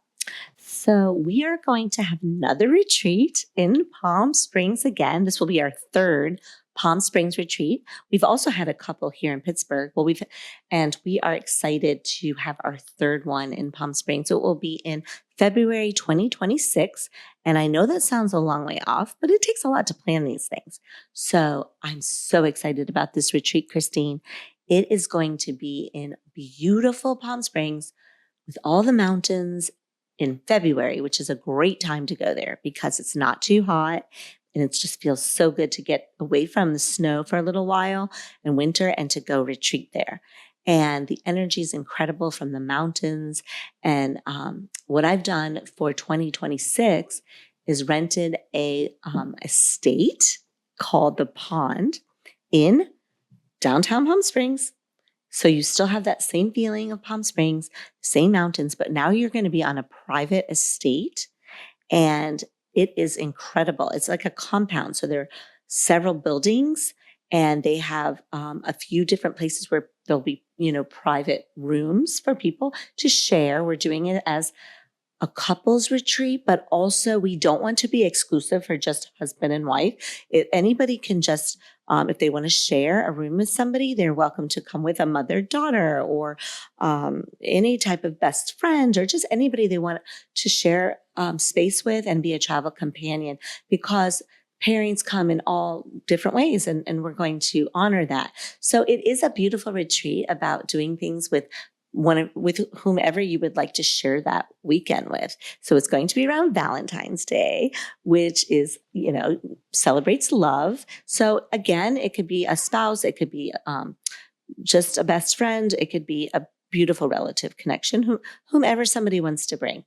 So we are going to have another retreat in Palm Springs again. This will be our third Palm Springs retreat. We've also had a couple here in Pittsburgh. And we are excited to have our third one in Palm Springs. So it will be in February 2026. And I know that sounds a long way off, but it takes a lot to plan these things. So I'm so excited about this retreat, Christine. It is going to be in beautiful Palm Springs with all the mountains in February, which is a great time to go there because it's not too hot. And it just feels so good to get away from the snow for a little while and winter and to go retreat there. And the energy is incredible from the mountains. And what I've done for 2026 is rented a estate called The Pond in downtown Palm Springs. So you still have that same feeling of Palm Springs, same mountains, but now you're going to be on a private estate. And it is incredible. It's like a compound. So there are several buildings, and they have a few different places where there'll be, private rooms for people to share. We're doing it as a couples retreat, but also we don't want to be exclusive for just husband and wife. Anybody can just, if they want to share a room with somebody, they're welcome to come with a mother-daughter or any type of best friend or just anybody they want to share space with and be a travel companion, because pairings come in all different ways, and we're going to honor that. So it is a beautiful retreat about doing things with whomever you would like to share that weekend with. So it's going to be around Valentine's Day, which is, celebrates love. So again, it could be a spouse, it could be just a best friend, it could be a beautiful relative connection, whomever somebody wants to bring.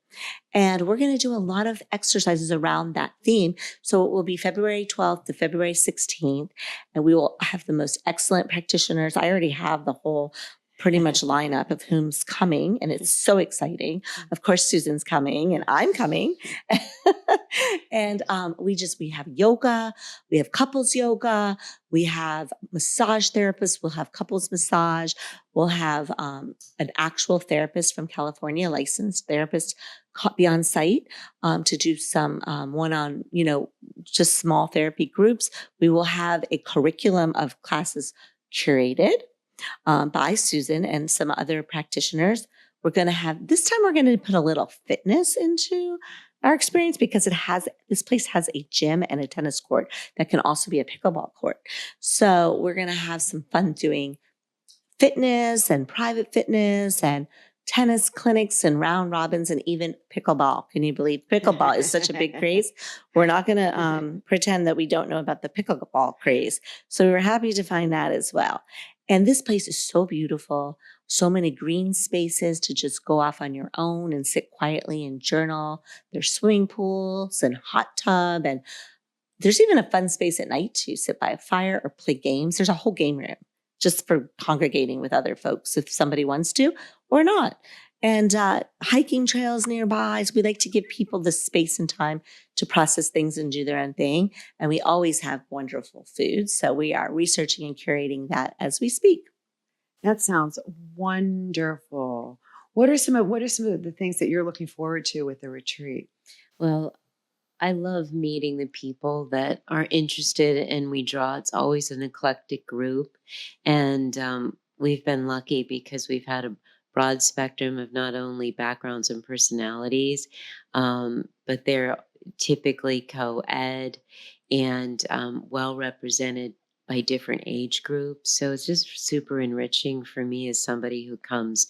And we're going to do a lot of exercises around that theme. So it will be February 12th to February 16th, and we will have the most excellent practitioners. I already have the whole pretty much lineup of whom's coming, and it's so exciting. Of course, Susan's coming, and I'm coming. And we have yoga, we have couples yoga, we have massage therapists, we'll have couples massage, we'll have an actual therapist from California, licensed therapist, be on site to do some one-on, just small therapy groups. We will have a curriculum of classes curated by Susan and some other practitioners. We're going to have, this time we're going to put a little fitness into our experience because this place has a gym and a tennis court that can also be a pickleball court. So we're going to have some fun doing fitness and private fitness and tennis clinics and round robins and even pickleball. Can you believe pickleball is such a big craze? We're not going to pretend that we don't know about the pickleball craze. So we're happy to find that as well. And this place is so beautiful. So many green spaces to just go off on your own and sit quietly and journal. There's swimming pools and hot tub. And there's even a fun space at night to sit by a fire or play games. There's a whole game room just for congregating with other folks if somebody wants to or not. And hiking trails nearby. So we like to give people the space and time to process things and do their own thing. And we always have wonderful food. So we are researching and curating that as we speak. That sounds wonderful. What are some of the things that you're looking forward to with the retreat? Well, I love meeting the people that are interested, and we draw. It's always an eclectic group. And we've been lucky because we've had a broad spectrum of not only backgrounds and personalities, but they're typically co-ed and well represented by different age groups. So it's just super enriching for me as somebody who comes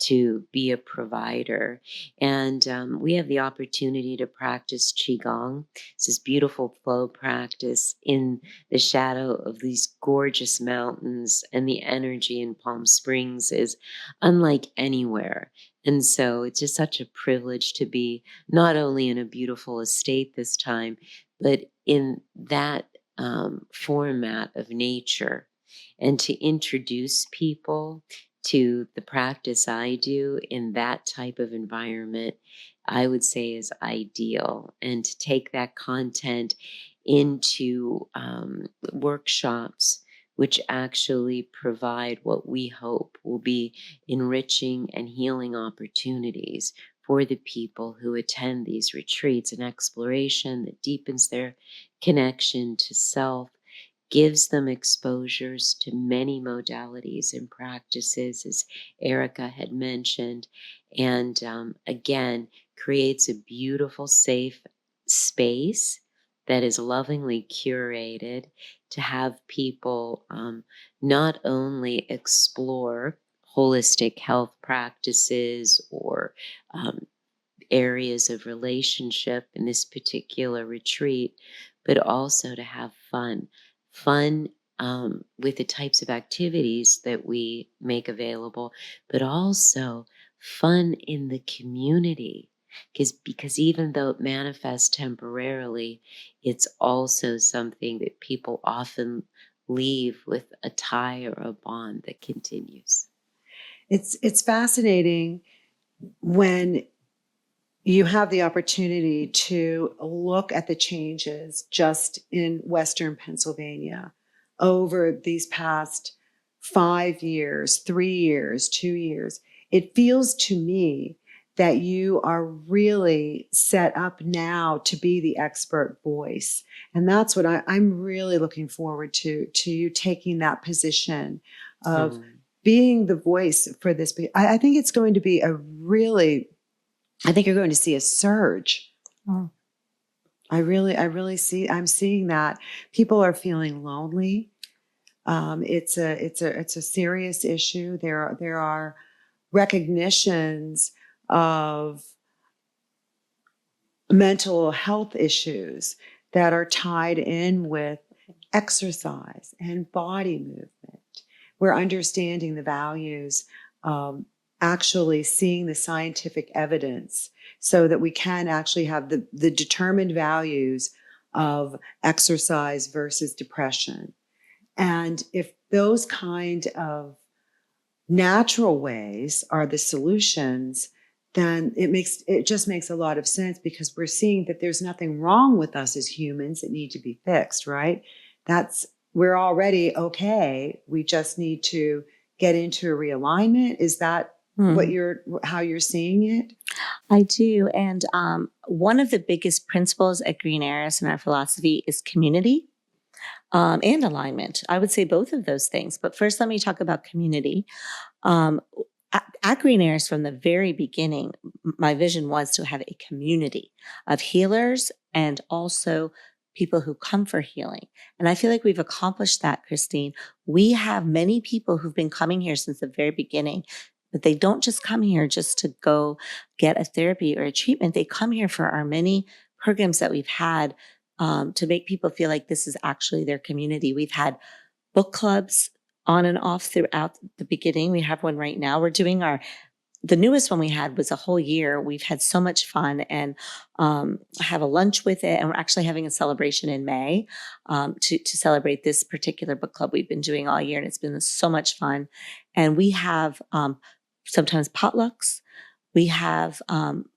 to be a provider. And we have the opportunity to practice Qigong. It's this beautiful flow practice in the shadow of these gorgeous mountains, and the energy in Palm Springs is unlike anywhere. And so it's just such a privilege to be not only in a beautiful estate this time, but in that format of nature, and to introduce people to the practice I do in that type of environment, I would say is ideal. And to take that content into workshops, which actually provide what we hope will be enriching and healing opportunities for the people who attend these retreats, an exploration that deepens their connection to self, gives them exposures to many modalities and practices, as Erica had mentioned, and again, creates a beautiful, safe space that is lovingly curated to have people not only explore holistic health practices or areas of relationship in this particular retreat, but also to have fun with the types of activities that we make available, but also fun in the community. Because even though it manifests temporarily, it's also something that people often leave with a tie or a bond that continues. It's fascinating when you have the opportunity to look at the changes just in Western Pennsylvania over these past 5 years, 3 years, 2 years. It feels to me that you are really set up now to be the expert voice. And that's what I'm really looking forward to you taking that position of being the voice for this. I think it's going to be I think you're going to see a surge. Oh. I'm seeing that people are feeling lonely. It's a serious issue. There are recognitions of mental health issues that are tied in with exercise and body movement. We're understanding the values, actually seeing the scientific evidence so that we can actually have the determined values of exercise versus depression. And if those kind of natural ways are the solutions, then it just makes a lot of sense, because we're seeing that there's nothing wrong with us as humans that need to be fixed, right? We're already okay. We just need to get into a realignment. Is that how you're seeing it? I do. And one of the biggest principles at Green Heiress in our philosophy is community and alignment. I would say both of those things. But first, let me talk about community. At Green Heiress, from the very beginning, my vision was to have a community of healers and also people who come for healing. And I feel like we've accomplished that, Christine. We have many people who've been coming here since the very beginning, but they don't just come here just to go get a therapy or a treatment. They come here for our many programs that we've had to make people feel like this is actually their community. We've had book clubs on and off throughout the beginning. We have one right now. We're doing the newest one we had was a whole year. We've had so much fun, and have a lunch with it. And we're actually having a celebration in May to celebrate this particular book club we've been doing all year. And it's been so much fun. And we have sometimes potlucks. We have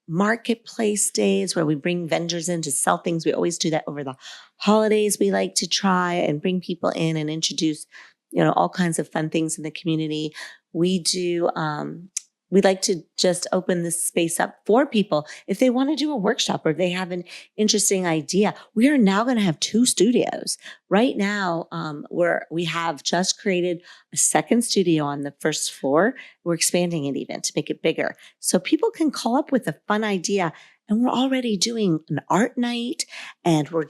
marketplace days where we bring vendors in to sell things. We always do that over the holidays. We like to try and bring people in and introduce, all kinds of fun things in the community. We like to just open this space up for people if they want to do a workshop or if they have an interesting idea. We are now going to have 2 studios. Right now, we have just created a second studio on the first floor. We're expanding it even to make it bigger. So people can call up with a fun idea. And we're already doing an art night, and we're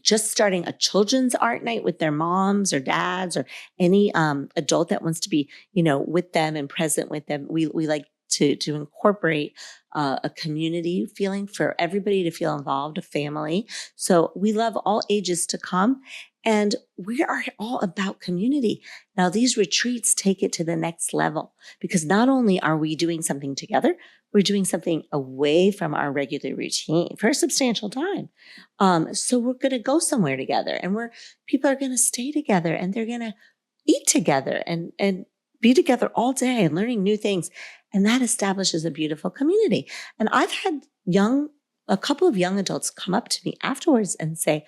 just starting a children's art night with their moms or dads or any adult that wants to be, with them and present with them. We like to incorporate a community feeling for everybody to feel involved, a family. So we love all ages to come, and we are all about community. Now, these retreats take it to the next level, because not only are we doing something together, we're doing something away from our regular routine for a substantial time. So we're going to go somewhere together, and people are going to stay together, and they're going to eat together and be together all day and learning new things. And that establishes a beautiful community. And I've had a couple of young adults come up to me afterwards and say,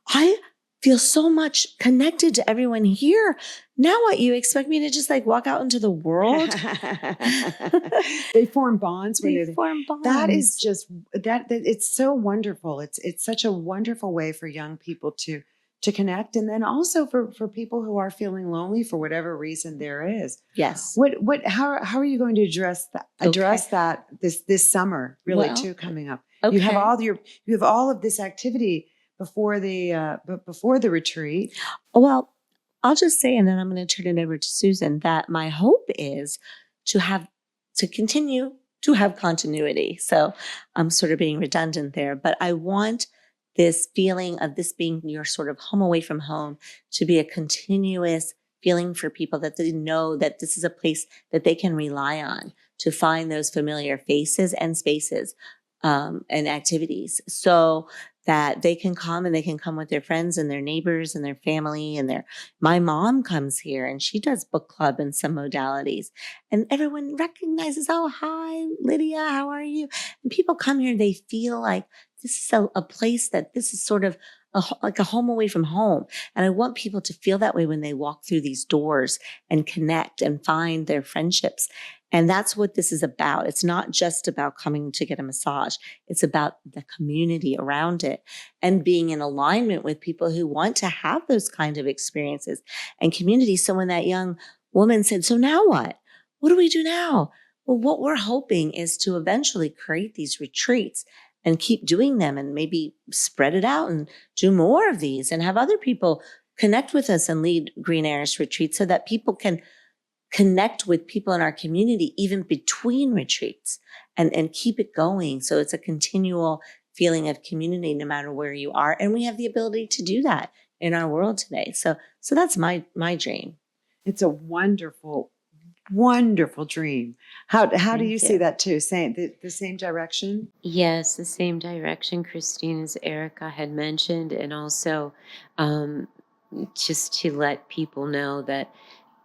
I feel so much connected to everyone here. Now what, you expect me to just walk out into the world? They form bonds. They form bonds. That is just, that it's so wonderful. It's such a wonderful way for young people to connect. And then also for people who are feeling lonely for whatever reason there is. Yes. How are you going to address that this summer, really, too, coming up? Okay. You have all of this activity before the retreat. Well, I'll just say, and then I'm going to turn it over to Susan, that my hope is to continue to have continuity. So I'm sort of being redundant there, but I want this feeling of this being your sort of home away from home to be a continuous feeling for people, that they know that this is a place that they can rely on to find those familiar faces and spaces and activities, so that they can come, and they can come with their friends and their neighbors and their family. And my mom comes here, and she does book club and some modalities, and everyone recognizes, oh, hi, Lydia, how are you? And people come here, they feel like this is a place that this is sort of like a home away from home. And I want people to feel that way when they walk through these doors and connect and find their friendships. And that's what this is about. It's not just about coming to get a massage. It's about the community around it and being in alignment with people who want to have those kind of experiences and community. So when that young woman said, so now what? What do we do now? Well, what we're hoping is to eventually create these retreats and keep doing them, and maybe spread it out and do more of these and have other people connect with us and lead Green Heiress retreats, so that people can connect with people in our community even between retreats and keep it going. So it's a continual feeling of community no matter where you are. And we have the ability to do that in our world today. So that's my dream. It's a wonderful, wonderful dream. How do you see that too? The same direction? Yes, the same direction, Christine, as Erica had mentioned. And also just to let people know that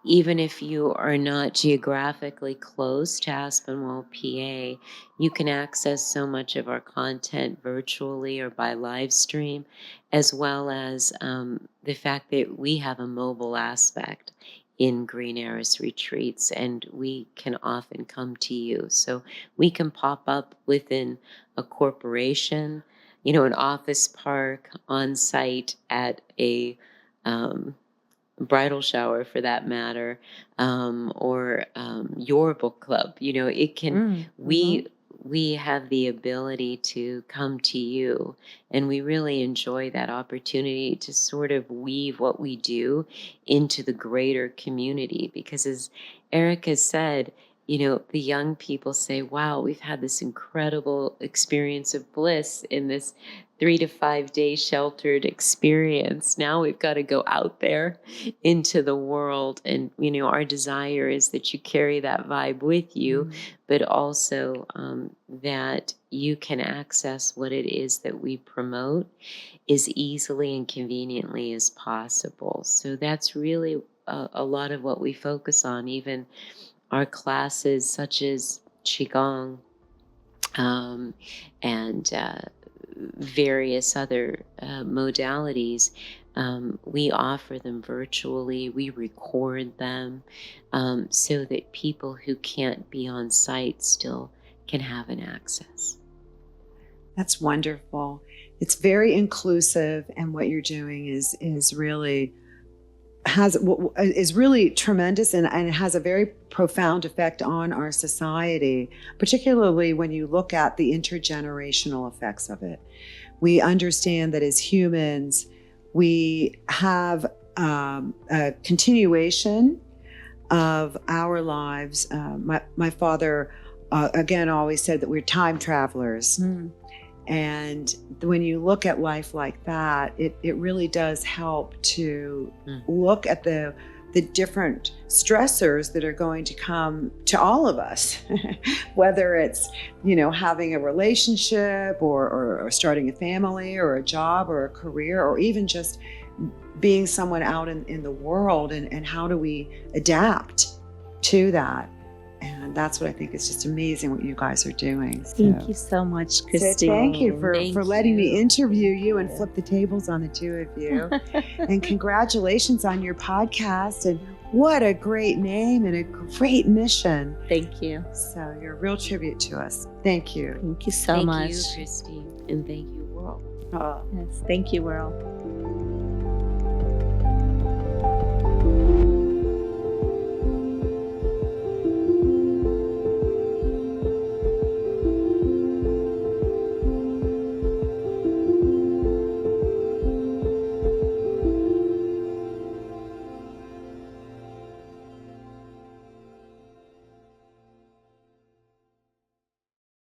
even if you are not geographically close to Aspinwall, PA, you can access so much of our content virtually or by live stream, as well as the fact that we have a mobile aspect in Green Heiress retreats, and we can often come to you. So we can pop up within a corporation, an office park, on site, at a bridal shower for that matter, or your book club. It can, we have the ability to come to you, and we really enjoy that opportunity to sort of weave what we do into the greater community, because as Erica said, the young people say, wow, we've had this incredible experience of bliss in this 3 to 5 day sheltered experience. Now we've got to go out there into the world. And, our desire is that you carry that vibe with you, but also that you can access what it is that we promote as easily and conveniently as possible. So that's really a lot of what we focus on. Even our classes such as Qigong and various other modalities, we offer them virtually. We record them so that people who can't be on site still can have an access. That's wonderful. It's very inclusive, and what you're doing is really tremendous, and it has a very profound effect on our society, particularly when you look at the intergenerational effects of it. We understand that as humans, we have a continuation of our lives. My father, again, always said that we're time travelers. And when you look at life like that, it really does help to look at the different stressors that are going to come to all of us, whether it's, having a relationship or starting a family or a job or a career, or even just being someone out in the world, and how do we adapt to that. And that's what I think is just amazing what you guys are doing. Thank you so much, Christine. So thank you for letting me interview you and flip the tables on the two of you. And congratulations on your podcast. And what a great name and a great mission. Thank you. So you're a real tribute to us. Thank you. Thank you so much. Thank you, Christine. And thank you, Whirl. Yes, thank you, Whirl.